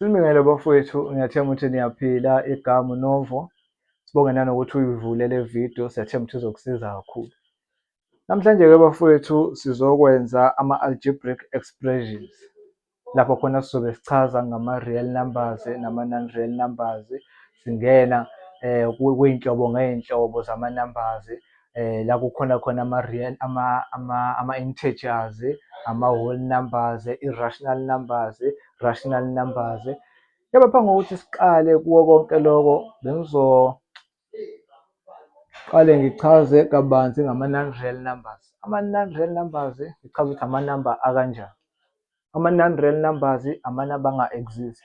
Silibingelele bafowethu, ngiyathemba ukuthi niyaphila. Igama uNovo. Sibonge nanokuthi uyivule le video, siyathemba ukuthi izokusiza kakhulu. Namhlanje-ke bafowethu sizokwenza ama-algebraic expressions, lapho khona sizobe sichaza ngama-real numbers nama-non-real numbers. Singena kwiy'nhlobo ngey'nhlobo zama-numbers, la kukhona khona ama-real ama-integers, ama-whole numbers, i-rational numbers, rational numbers. Kepha phambi kokuthi siqale kuwo konke loko, bengizoqale ngichaze kabanzi ngama-non-real numbers. Ama-non-real numbers ngichaza ukuthi amanamba akanjani. Ama-non-real numbers amanamba anga-exist,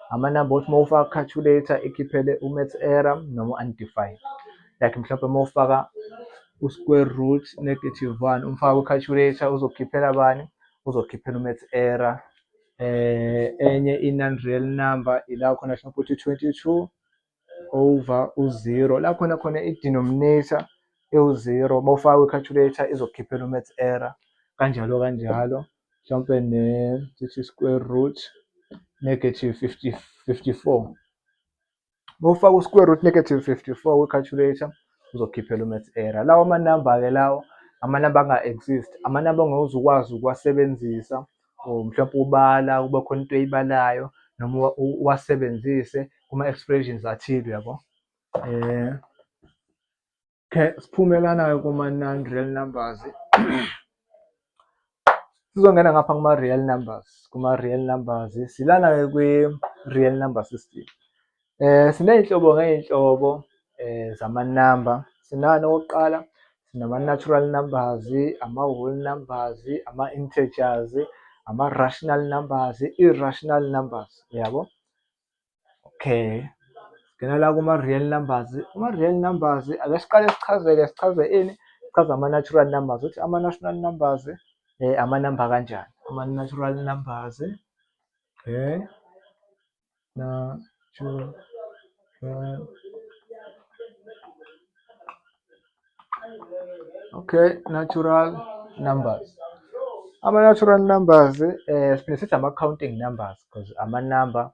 amanamba othi uma ufaka calculator ikhiphele u-maths error noma u-undefined. Like mhlawumbe uma ufaka u-square root -1 umfaka ku-calculator uzokukhiphela bani? Uzokukhiphela u-maths error. Enye i-non-real number ila khona mhlawumbe uthi 22 over u-0, la khona i-denominator ewu-0, uma ufaka kwi-calculator izokukhiphela u-maths error, kanjalo kanjalo. Mhlawumbe sithi square root -54, uma ufaka u-square root -54 kwi-calculator uzokukhiphela u-maths error. Lawo amanamba-ke lawo amanamba anga-exist, amanamba ongeke ukwazi ukuwasebenzisa, or mhlawumbe ubala kube khona into oyibalayo noma uwasebenzise kuma-expressions athile, yabo. Siphume lana-ke kuma-non-real numbers. Sizongena ngapha kuma-real numbers. Kuma-real numbers silana-ke kwi-real number system. Siney'nhlobo ngey'nhlobo zamanamba. Sinani okokuqala, sinama-natural numbers, ama-whole numbers, ama-integers, ama-rational numbers, i-rational numbers, yabo. Okay, singena la kuma-real numbers. Kuma-real numbers ake siqale sichaze ini? Sichaze ama-natural numbers, ukuthi ama-natural numbers amanamba kanjani. Ama-natural numbers, okay, natural numbers. Ama-natural numbers siphinde sithi ama-counting numbers, because amanamba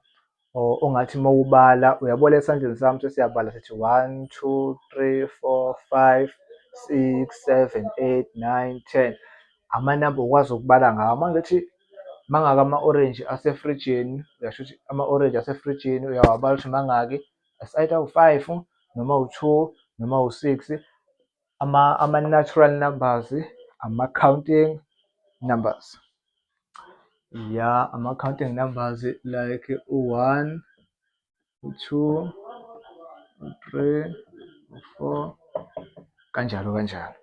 ongathi uma ubala, uyabona esandleni sami sesiyabala sithi 1, 2, 3, 4, 5, 6, 7, 8, 9, 10. Amanamba ukwazi ukubala ngawo. Manje uthi mangaka ama-orange asefrijini, uyasho ukuthi ama-orange asefrijini uyawabala ukuthi mangaki? It's either u-5 noma u-2 noma u-6. Ama-natural numbers, ama-counting numbers. Yeah, ama-counting numbers like u-1, u-2, u-3, u-4, kanjalo kanjalo.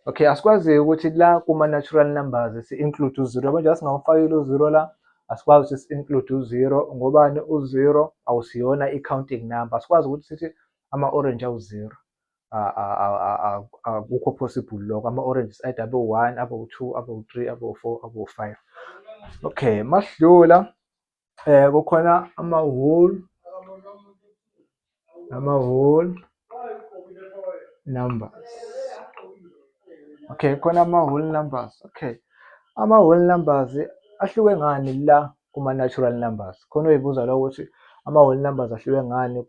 Okay, asikwazi ukuthi la kuma-natural numbers si-include u-0. Yabo nje singawufakile u-0 la, asikwazi ukuthi si-include u-0. Ngobani? U-0 awusiyona i-counting number. Asikwazi ukuthi sithi ama-orange awu-0. Akukho possible lokho. Ama-orange is either abe-1, abe-2, abe-3, abe-4, abe-5. Okay, masidlula kukhona ama-whole numbers. Okay, khona ama-whole numbers. Okay, ama-whole numbers ahluke ngani la kuma-natural numbers? Khona uyibuza lo ukuthi ama-whole numbers ahluke ngani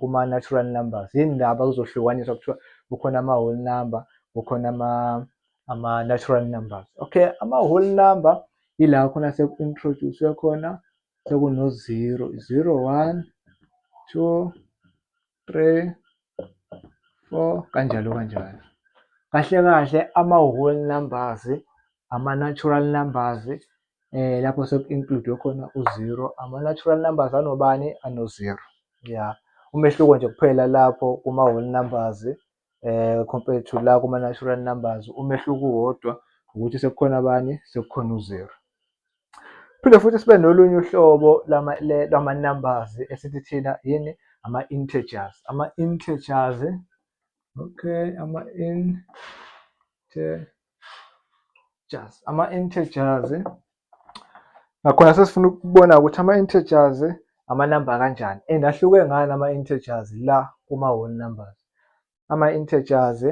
kuma-natural numbers? Yini ndaba kuzohlukaniswa kuthiwa kukhona ama-whole number, kukhona ama-natural numbers? Okay, ama-whole number ila khona seku-introduce khona sekuno-0, 0, 1, 2, 3, 4, kanjalo kanjalo. Kahle kahle ama-whole numbers, ama-natural numbers, lapho seku-include khona u-0. Ama-natural numbers anobani? Ano-0. Yeah, umehluko nje kuphela lapho kuma-whole numbers compared to la kuma-natural numbers, umehluko uwodwa ukuthi sekukhona bani? Sekukhona u-0. Phinde futhi sibe nolunye uhlobo lama-numbers esithi thina yini? Ama-integers. Ama-integers, okay, ama-integers nakhona sesifuna ukubona ukuthi ama-integers amanamba kanjani and ahluke ngani ama-integers la kuma-whole numbers. Ama-integers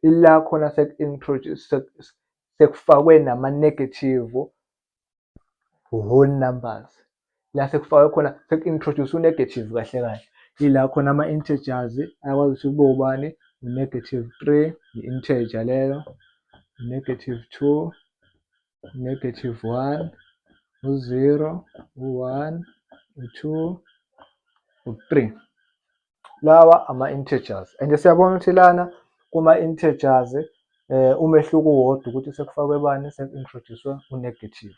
ila khona seku-introduce, sekufakwe nama-negative whole numbers. la sekufakwe khona seku-introduce u-negative kahle kahle. Yila khona ama-integers ayakwazi ukuthi kube ubani, u-3 i-integer leyo, -2, -1, u-0, u-1, u-2, u-3. Lawa ama-integers and siyabona ukuthi lana kuma-integers umehluko uwodwa ukuthi sekufakwe bani, seku-introduce-we u-negative.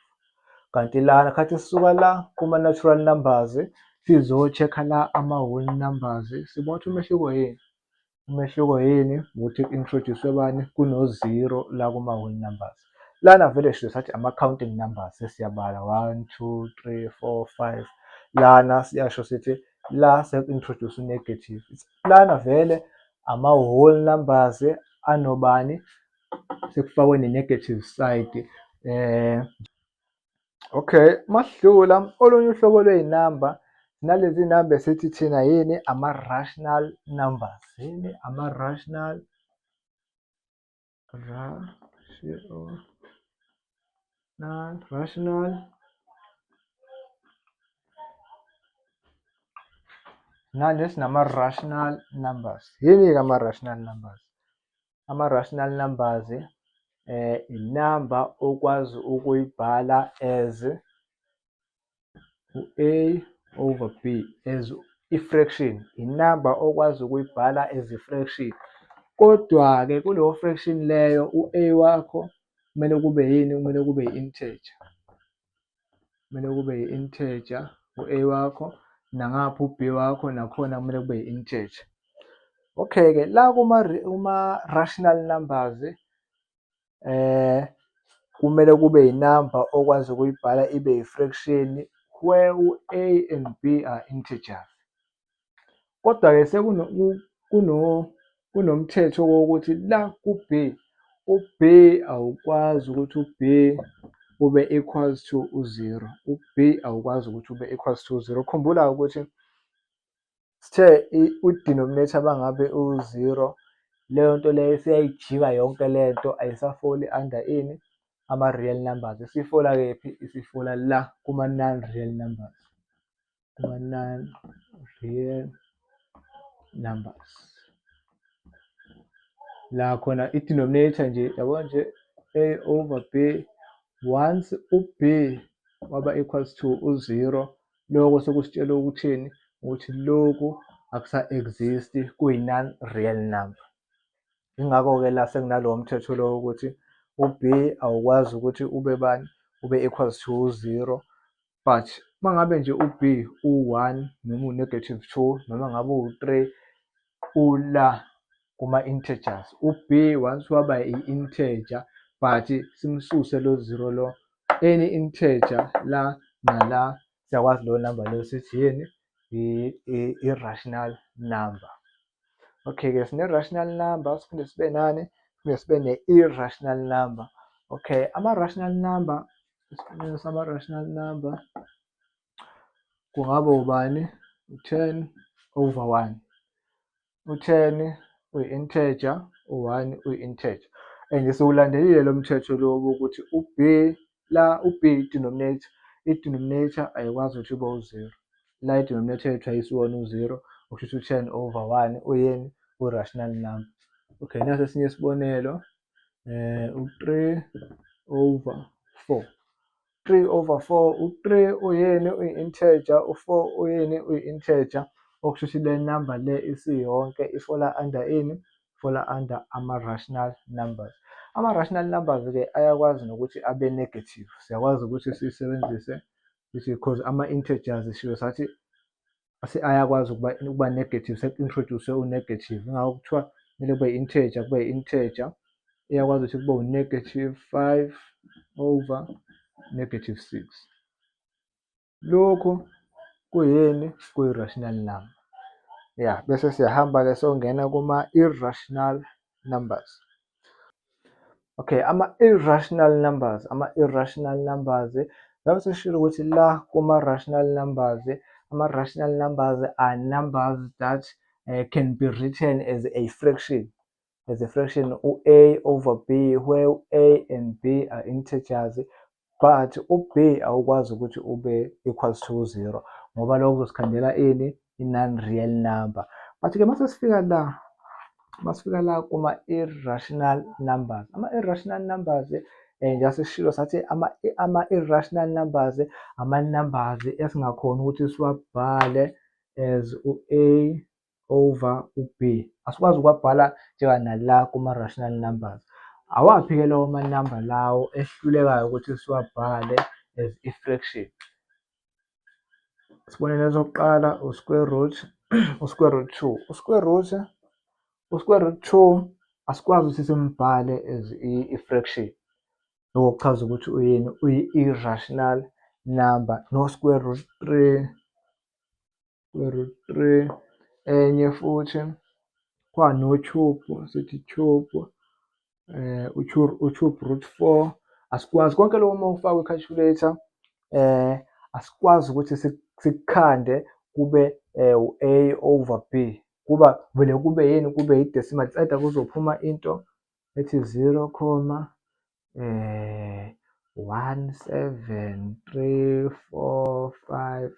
Kanti lana khathi sisuka la kuma-natural numbers sizo-check-a la ama-whole numbers sibona ukuthi umehluko yini. Umehluko yini ukuthi ku-introduce-we bani, kuno-0 la kuma-whole numbers. Lana vele sho sathi ama-counting numbers sesiyabala 1, 2, 3, 4, 5. Lana siyasho sithi la seku-introduce u-negative. Lana vele ama-whole numbers anobani, sekufakwe ne-negative side. Okay, masidlula olunye uhlobo lwey'namba nalezi iy'namba esithi thina yini, ama-rational numbers. Yini ama-rational nanje sinama-rational numbers. Yini-ke ama-rational numbers? Ama-rational numbers inamba okwazi ukuyibhala as u-A over B as i-fraction, inamba okwazi ukuyibhala as i-fraction. Kodwa-ke kuleyo fraction leyo u-A wakho kumele kube yini? Kumele kube i-integer. Kumele kube i-integer u-A wakho, nangapha u-B wakho nakhona kumele kube i-integer. Okay-ke la kuma-rational numbers kumele kube inamba okwazi ukuyibhala ibe i-fraction where u-A and B are integers. Kodwa-ke kunomthetho wokuthi la ku-B, u-B awukwazi ukuthi u-B ube equals to u-0. U-B awukwazi ukuthi ube equals to u-0. Khumbula ukuthi sithe u-denominator bangabe u-0, leyo nto leyo siyayijika yonke lento ayisafoli under ini, ama-real numbers. Isifola kephi? Isifola la kuma-non-real numbers. Kuma-non-real numbers. La khona i-denominator nje yabo nje A over B, once u-B waba equals to u-0, lokho sekusitshela ukuthini? Ukuthi lokhu akusa-exist, kuyi-non-real number. Yingakho-ke la sekunalowo mthetho lo wokuthi u-B awukwazi ukuthi ube bani? Ube equals to u-0. But uma ngabe nje u-B u-1 noma u-2 noma ngabe u-3 ula kuma-integers, u-B once waba i-integer but simsuse lo 0 lo, any integer la nala siyakwazi loyo number leyo sithi yini? I-rational number. Okay-ke sine-rational number, siphinde sibe nani? Siphinde sibe ne-irrational number. Okay, ama-rational number, isibonelo sama-rational number kungaba ubani? U-10 over 1. U-10 uyi-integer, u-1 uyi-integer. And siwulandelile lo mthetho lo wokuthi u-B, la u-B i-denominator ayikwazi ukuthi ube u-0. La i-denominator yethu ayisiwona u-0, okusho ukuthi u-10 over 1 uyini? U-rational number. Okay, nasi esinye isibonelo, u-3 over 4. 3 over 4, u-3 uyini? Uyi-integer, u-4 uyini? Uyi-integer. Okusho ukuthi le number le isiyonke ifola under ini? Ifola under ama-rational numbers. Ama-rational numbers-ke ayakwazi nokuthi abe negative. Siyakwazi ukuthi siyisebenzise because ama-integers sisho sathi ayakwazi ukuba negative, seku-introduce u-negative. Yingakho kuthiwa kumele kube i-integer, kube i-integer. Iyakwazi ukuthi kube u-5 over -6. Lokhu kuyini? Kuyi-rational number. Ya, bese siyahamba-ke songena kuma-irrational numbers. Okay, ama-irrational numbers. Ama-irrational numbers ngabe sesishilo ukuthi la kuma-rational numbers, ama-rational numbers are numbers that can be written as a fraction. As a fraction, u-A over B, where A and B are integers, but u-B awukwazi ukuthi ube equals to 0 ngoba lokho kuzosikhandela ini? I-non-real number. But-ke masifika la kuma-irrational numbers. Ama-irrational numbers njengoba sesishilo sathi ama-irrational numbers ama-numbers esingakhona ukuthi siwabhale as u-A over u-B. Asikwazi ukuwabhala njenganala kuma-rational numbers. Awaphi-ke lawo manamba lawo ehlulekayo ukuthi siwabhale as i-fraction? Isibonelo sokuqala u-square root, u-square root 2. U-square root 2 asikwazi ukuthi simbhale as i-fraction. Lokho kuchaza ukuthi uyini? Uyi-irrational number. No-square root 3, square root 3. Enye futhi kwano-cube, sithi cube, u-cube root 4. Asikwazi konke lokho uma ufaka kwi-calculator asikwazi ukuthi sikukhande kube u-A over B. Kuba vele kube yini? Kube i-decimal. It's either kuzophuma into ethi 0,17345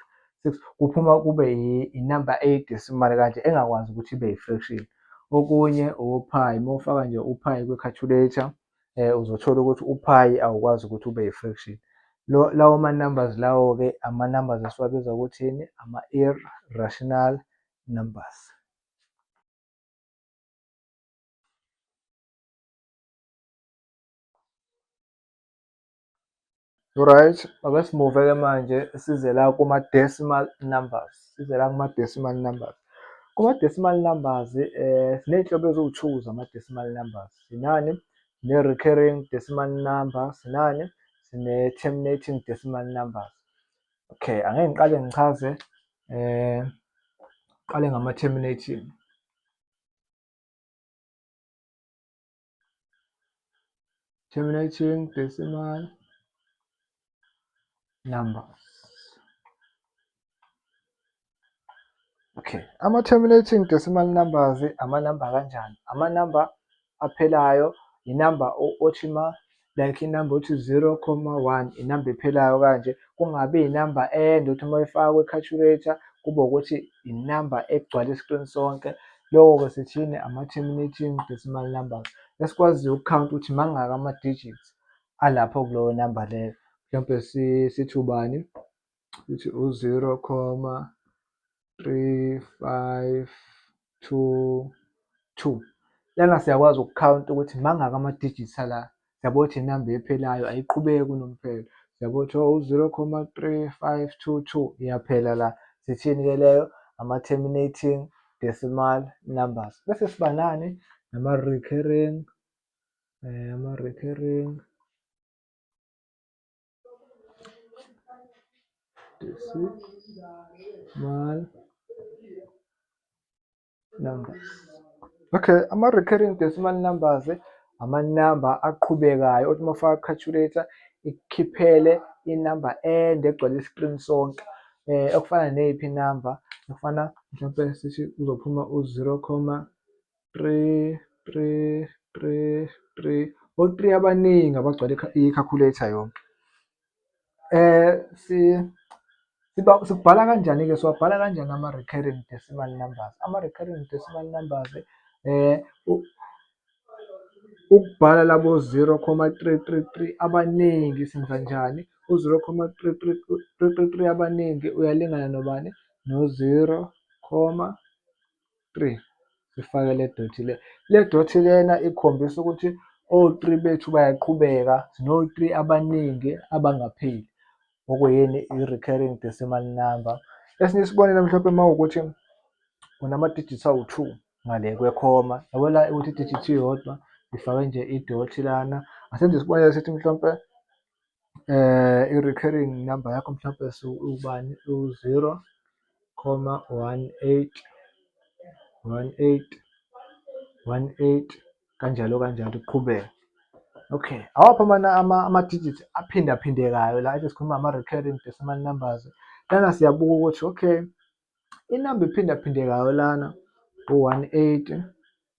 kuphuma kube inamba eyidecimal kanje engakwazi ukuthi ibe yi-fraction. Okunye ophayi, uma ufaka nje uphayi kwi-calculator uzothola ukuthi uphayi awukwazi ukuthi ube yi-fraction. Lawo ma-numbers lawo-ke ama-numbers esiwabiza ukuthini? Ama-irrational numbers. Alright, ake simuve-ke manje size la kuma-decimal numbers. Kuma-decimal numbers siney'nhlobo eziwu-2 zama-decimal numbers. Sinani? Sine-recurring decimal numbers. Sinani? Sine-terminating decimal numbers. Okay, angeke ngiqale ngichaze qale ngama-terminating. Terminating decimal numbers. Okay, ama-terminating decimal numbers amanamba kanjani? Amanamba aphelayo, inamba othi like inamba othi 0,1, inamba ephelayo kanje, kungabi inamba ende ukuthi uma uyifaka kwi-calculator kube ukuthi inamba egcwala isikrini sonke. Loko-ke sithini? Ama-terminating decimal numbers. Esikwaziyo ukukhawunta ukuthi mangaki ama-digits alapho kuleyo namba leyo. Mhlawumpe sithi ubani? Sithi u-0,3522. Lana siyakwazi ukukhawunta ukuthi mangaki ama-digits ala. Siyabona ukuthi inamba ephelayo ayiqhubeki kunomphelo. Siyabona ukuthi u-0,3522 iyaphela la. Sithini-ke leyo? Ama-terminating decimal numbers. Bese siba nani? Ama-recurring decimal numbers. Okay, ama-recurring decimal numbers amanamba aqhubekayo othi uma ufaka ku-calculator ikukhiphele inamba ende egcwala isikrini sonke. Okufana neyiphi inamba? Okufana mhlawumpe sithi kuzophuma u-0,3333. O-3 abaningi abagcwala i-calculator yonke. Sikubhala kanjani-ke? Siwabhala kanjani ama-recurring decimal numbers? Ama-recurring decimal numbers ukubhala labo 0,333 abaningi senza njani? U-0,333 abaningi uyalingana nobani? No-0,3. Sifake le dot le. Le dot lena ikhombisa ukuthi o-3 bethu bayaqhubeka, sino-3 abaningi abangapheli. Okuyini? I-recurring decimal number. Esinye isibonelo mhlawumpe uma kuwukuthi unama-digits awu-2 ngale kwe-comma. Yabo la ukuthi i-digit iyodwa ifake nje i-dot lana. Asenze isibonelo sithi mhlawumpe i-recurring number yakho mhlawumpe ubani? U-0,181818 kanjalo kuqhubeka. Okay, awaphi ama-digits aphindaphindekayo la ethi sikhuluma ngama-recurring decimal numbers. Lana siyabuka ukuthi okay, inamba ephindaphindekayo lana u-180,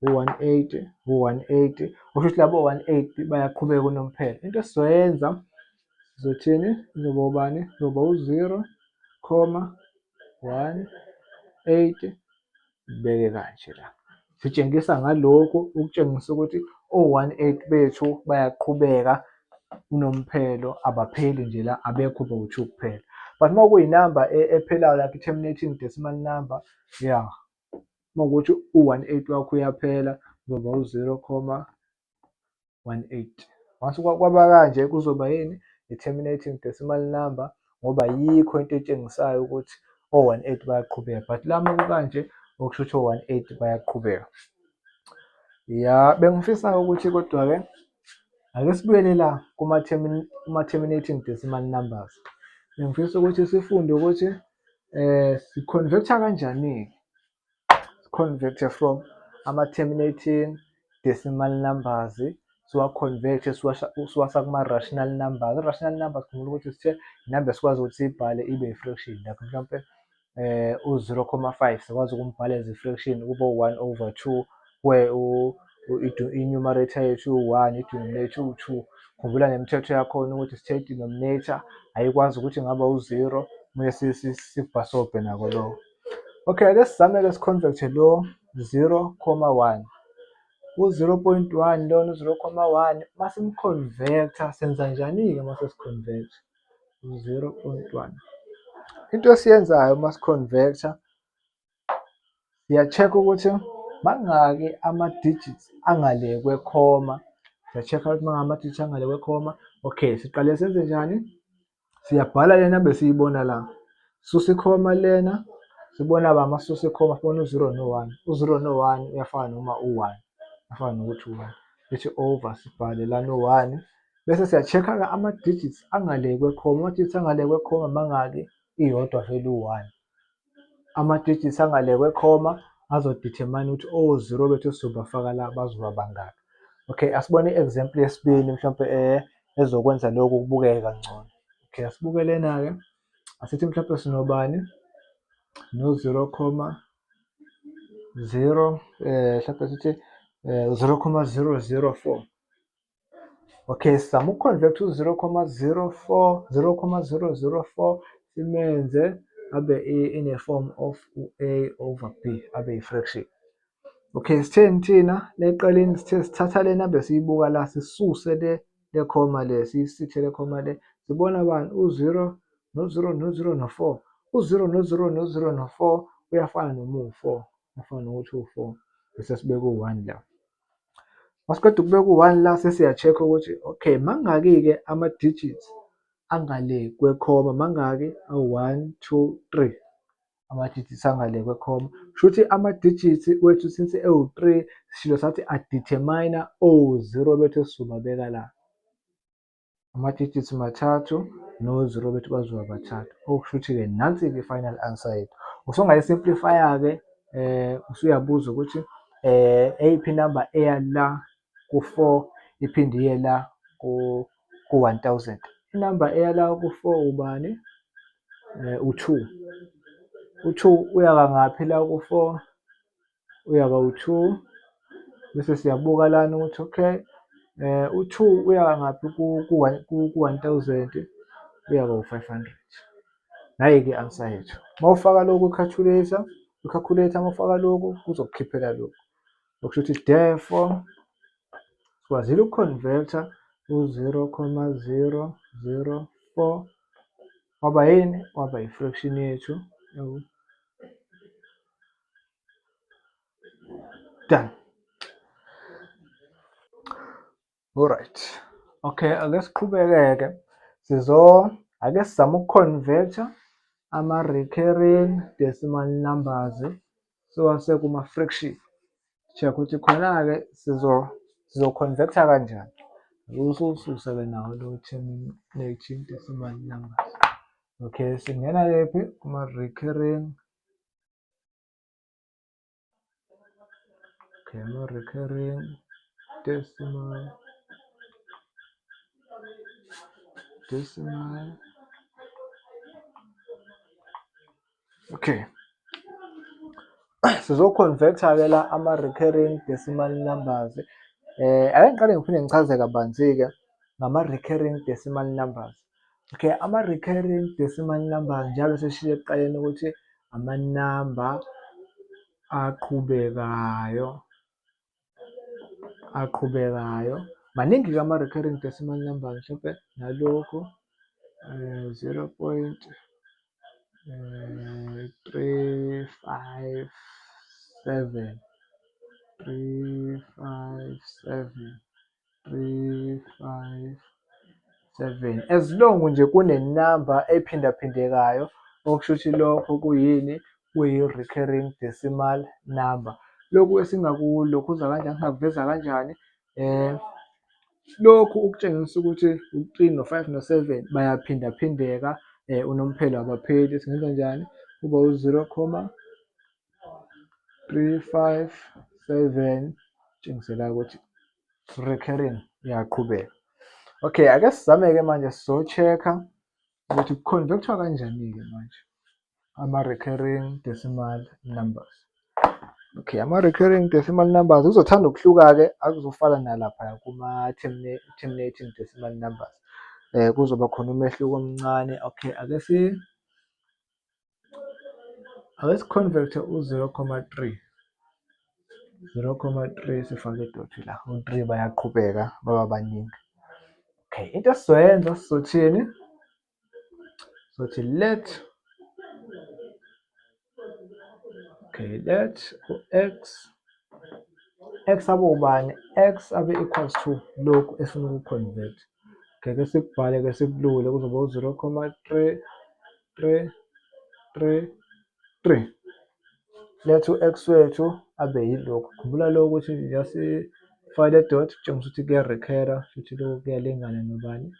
u-180, u-180. Kusho ukuthi labo 180 bayaqhubeka unomphela. Into esizoyenza sizothini? Izoba ubani? Izoba u-0,18 sibeke kanje la. Sitshengisa ngalokhu ukutshengisa ukuthi o-18 bethu bayaqhubeka unomphelo, abapheli nje la, abekho bawu-2 kuphela. But uma kuyinamba ephelayo like i-terminating decimal number, ya uma kuwukuthi u-18 wakho uyaphela kuzoba u-0,18. Once kwaba kanje kuzoba yini? I-terminating decimal number, ngoba yikho into etshengisayo ukuthi o-18 bayaqhubeka. But la uma kukanje okusho ukuthi o-18 bayaqhubeka. Ya, bengifisa ukuthi kodwa-ke ake sibuyele la kuma-terminating decimal numbers. Bengifisa ukuthi sifunde ukuthi si-convert-a kanjani-ke. Si-convert-e from ama-terminating decimal numbers, siwa-convert-e siwasa kuma-rational numbers. I-rational numbers khumbula ukuthi sithe inamba esikwazi ukuthi siyibhale ibe i-fraction. Like mhlawumpe u-0,5 sikwazi ukumbhala as i-fraction kube u-1/2, where i-numerator yethu iwu-1, i-denominator iwu-2. Khumbula nemithetho yakhona ukuthi sithe i-denominator ayikwazi ukuthi ingaba u-0 mase sikubhasobhe nako lokho. Okay, ake sizame-ke si-convert-e lo 0,1. U-0.1 lona u-0,1 mase simconvert-a senza njani-ke mase si-convert u-0.1? Into esiyenzayo uma si-convert-a, siya-check-a ukuthi mangaki ama-digits angale kwe-comma. Siya-check-a ukuthi mangaki ama-digits angale kwe-comma. Okay, siqale senze njani? Siyabhala le namba esiyibona la. Sisusa i-comma lena, sibona ba masisusa i-comma sibona u-0 no-1. U-0 no-1 uyafana noma u-1, uyafana nokuthi u-1. Bese over sibhale lana u-1. Bese siya-check-a-ke ama-digits angale kwe-comma. Ama-digits angale kwe-comma mangaki? Iyodwa vele u-1. Ama-digits angale kwe-comma azodetermine ukuthi o-0 bethu esizobafaka la bazoba bangaki. Okay, asibone i-example yesibili mhlawumpe ezokwenza lokhu kubukeke kangcono. Okay, asibuke lena-ke. Asithi mhlawumpe sinobani? No-0,0 mhlawumpe sithi 0,004. Okay, sizama uku-convert u-0,04 0,004 simenze abe in a form of A over B, abe i-fraction. Okay, sitheni thina la ekuqaleni sithe sithatha le namba esiyibuka la sisuse le comma le, siyisithe le comma le, sibona bani? U-0 no-0 no-0 no-4. U-0 no-0 no-0 no-4 uyafana noma uwu-4, uyafana nokuthi uwu-4. Bese sibeka u-1 la. Masiqeda ukubeka u-1 la sesiya-check-a ukuthi okay, mangaki-ke ama-digits angale kwe-comma, mangaki? Awu-1, 2, 3. Ama-digits angale kwe-comma. Kushuthi ama-digits wethu since ewu-3 sishilo sathi adetermine o-0 bethu esizobabeka la. Ama-digits mathathu no-0 bethu bazoba bathathu. Okushuthi-ke nansi-ke i-final answer yethu. Usungayi-simplify-ke usuyabuza ukuthi eyiphi inamba eya la ku-4 iphinde iye la ku-1000. Inamba eya la ku-4 ubani? U-2. U-2 uya kangaphi la ku-4? Uya ka-2. Bese siyabuka lana ukuthi okay, u-2 uya kangaphi ku-1000? Uya ka-500. Nayi-ke i-answer yethu. Uma ufaka lokhu ku-calculator, uma ufaka lokhu kuzokukhiphela lokhu. Okusho ukuthi therefore sikwazile uku-convert-a u-0,004 waba yini? Waba i-fraction yethu. Done. Alright. Okay, ake siqhubeke-ke. Ake sizame uku-convert-a ama-recurring decimal numbers siwase kuma-fraction. Check ukuthi khona-ke sizo-convert-a kanjani. Usususe-ke nawo lo terminating decimal numbers. Okay, singena kephi? Kuma-recurring. Okay, ama-recurring decimal. Okay. Sizo-convert-a-ke la ama-recurring decimal numbers. Ake ngiqale ngiphinde ngichaze kabanzi-ke ngama-recurring decimal numbers. Okay, ama-recurring decimal numbers njalo sesishilo ekuqaleni ukuthi amanamba aqhubekayo. Maningi-ke ama-recurring decimal numbers, mhlawumpe nalokhu 0.357 357 as long nje kunenamba ephindaphindekayo, okusho ukuthi lokho kuyini? Kuyi-recurring decimal number. Lokhu esingakulo kuza kanjani, singakuveza kanjani? Lokhu ukutshengisa ukuthi u-3 no-5 no-7 bayaphindaphindeka, unomphela wabapheli singenza njani? Kuba u-0.357 tshengisela ukuthi recurring iyaqhubeka. Okay, ake sizame-ke manje sizo-check-a ukuthi ku-convert-wa kanjani-ke manje ama-recurring decimal numbers. Okay, ama-recurring decimal numbers kuzothanda ukuhluka-ke, akuzofana nalaphaya kuma-terminating decimal numbers. Kuzoba khona umehluko omncane. Okay, ake si-convert-e u-0.3 sifake idoti la, u-3 bayaqhubeka baba baningi. Okay, into esizoyenza sizothini? Sizothi let u-x abe ubani? X abe equals to lokhu esifuna ukuku-convert. Okay, ke sikubhale-ke sikulule kuzoba u-0.3333. Let u-x wethu abe yilokhu. Khumbula lokhu ukuthi njengoba sifake le dot kutshengisa ukuthi kuya-recur-a, futhi lokhu kuyalingana nobani?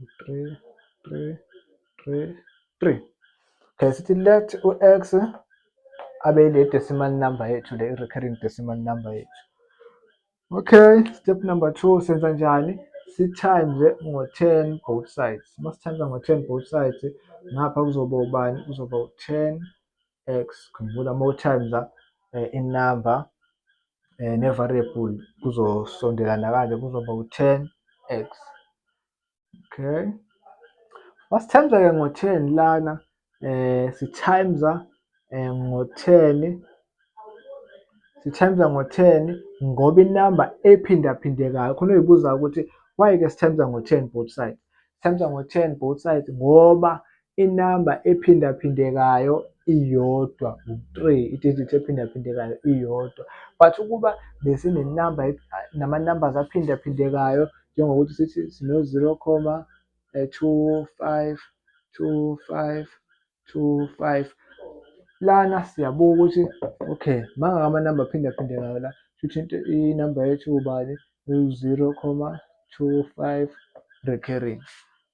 3 3 3 3. Okay, sithi let u-x abe yile decimal number yethu le, i-recurring decimal number yethu. Okay, step number 2 senza njani? Si-times ngo-10 both sides. Uma si-times ngo-10 both sides, ngapha kuzoba ubani? Kuzoba u-10x. Khumbula uma u-times inamba ne-variable kuzosondelana kanje, kuzoba u-10x. Okay, masithemza-ke ngo-10 lana si-times ngo-10 ngoba inamba ephindaphindekayo. Khona uyibuza ukuthi why-ke si-times ngo-10 both sides? Si-times ngo-10 both sides ngoba inamba ephindaphindekayo iyodwa, u-3, i-digit ephindaphindekayo iyodwa. But ukuba besinenamba nama-numbers aphindaphindekayo, njengokuthi sithi sino-0.252525, lana siyabuka ukuthi okay, mangaka amanamba aphindaphindekayo la, kusho ukuthi inamba yethu ubani? u-0.25 recurring.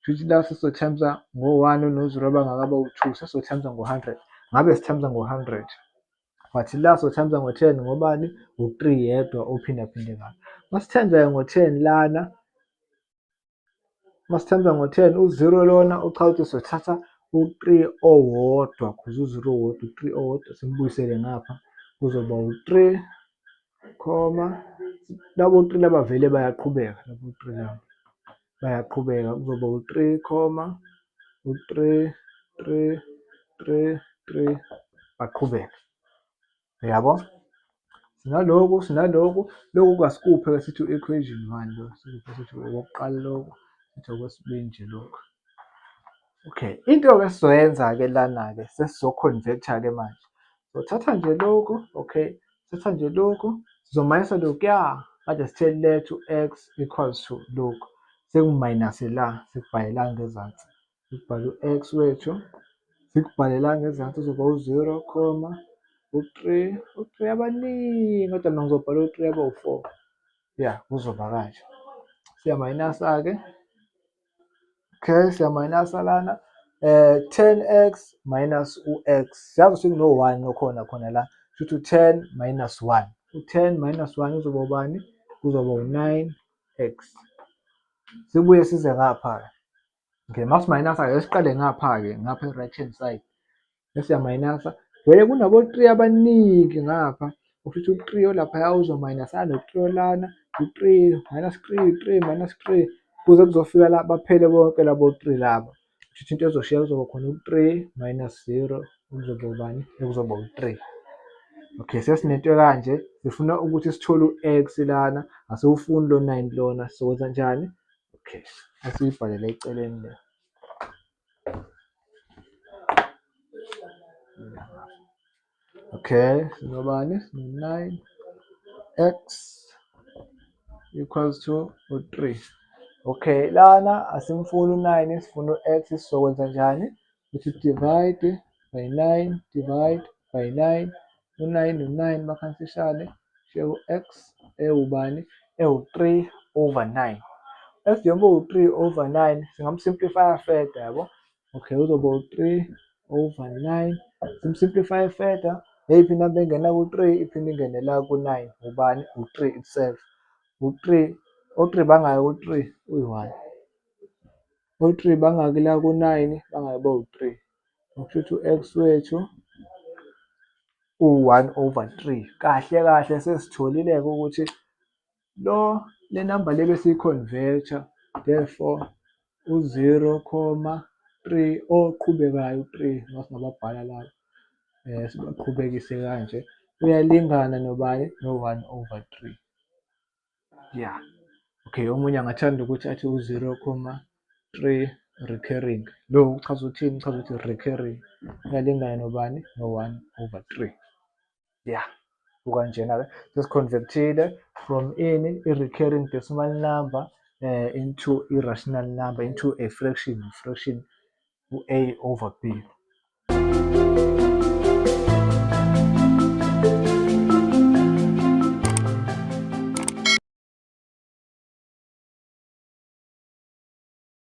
Kusho ukuthi la sizo-times ngo-1 no-0 bangaka bawu-2, sizo-times ngo-100. Ngabe si-times ngo-100, but la so-times ngo-10 ngobani? U-3 yedwa ophindaphindekayo. Masithemba ngo-10 lana, masithemba ngo-10 u-0 lona uchaza ukuthi sothatha u-3 owodwa, cause u-0 owodwa, u-3 owodwa simbuyisele ngapha, kuzoba u-3, labo u-3 laba vele bayaqhubeka, labo u-3 laba bayaqhubeka, kuzoba u-3, u-3 3 3 3 baqhubeka. Uyabo? Sinalokhu, lokhu kasikuphe sithi u-equation 1 lo, sikuphe sithi okokuqala lokhu, sithi okwesibili nje lokhu. Okay, into-ke esizoyenza-ke lana-ke sesizo-convert-a-ke manje. Sothatha nje lokhu, okay, sithatha nje lokhu, sizomayinasa lokhuya, kade sithe let u-x equals to lokhu. Sekumayinase la, sikubhale la ngezansi. Sikubhale u-x wethu, sikubhale la ngezansi kuzoba u-0, u-3 abaningi, kodwa mina ngizobhala u-3 abawu-4. Ya, kuzoba kanje. Siyamayinasa-ke. Okay, siyamayinasa lana. 10x minus u-x. Siyazi ukuthi kuno-1 khona la. Kusho ukuthi 10 minus 1. U-10 minus 1 uzoba ubani? Kuzoba u-9x. Sibuye size ngapha. Okay, masimayinasa-ke siqale ngapha-ke, ngapha e-right hand side. Siyamayinasa. Vele kunabo-3 abaningi ngapha. Kusho ukuthi u-3 olaphaya uzomayinasana no-3 olana. U-3 minus 3, 3 minus 3. kuze kuzofika la baphele bonke labo 3 laba. Kushuthi into ezoshiya kuzoba khona u-3 minus 0 kuzoba ubani? Kuzoba u-3. Okay, sesinento kanje sifuna ukuthi sithole u-x lana, asiwufuni lo 9 lona, sizokwenza njani? Okay, asiyibhalele eceleni le. Okay, sinobani? Sino-9 x equals to u-3. Okay, lana asimfuni u-9 sifuna u-x, sizokwenza njani? Ukuthi divide by 9, divide by 9, u-9 no-9 bakhansishane, shiye u-x ewubani? Ewu-3 over 9. X njengoba uwu-3 over 9 singamsimplifya further yabo. Okay, uzoba u-3 over 9. Simsimplify further, eyiphi inamba engena ku-3 iphinde ingene la ku-9, ubani? U-3 itself. U-3, o-3 bangaki u-3? Uyi-1. U-3 bangaki la ku-9? Bangaki bawu-3. Okushuthi u-x wethu u-1 over 3. Kahle kahle sesitholile-ke ukuthi le namba le besiyi-convert-a, therefore u-0,3 oqhubekayo u-3 masingababhala lapha, sibaqhubekise kanje, uyalingana nobani? No-1 over 3. Yeah. Okay, omunye angathanda ukuthi athi u-0,3 recurring. Lo uchaza uthini? Uchaza ukuthi recurring. Uyalingana nobani? No-1 over 3. Yeah. Kanjena-ke sesi-convert-ile from i-recurring decimal number into i-rational number, into a fraction, u-a over b.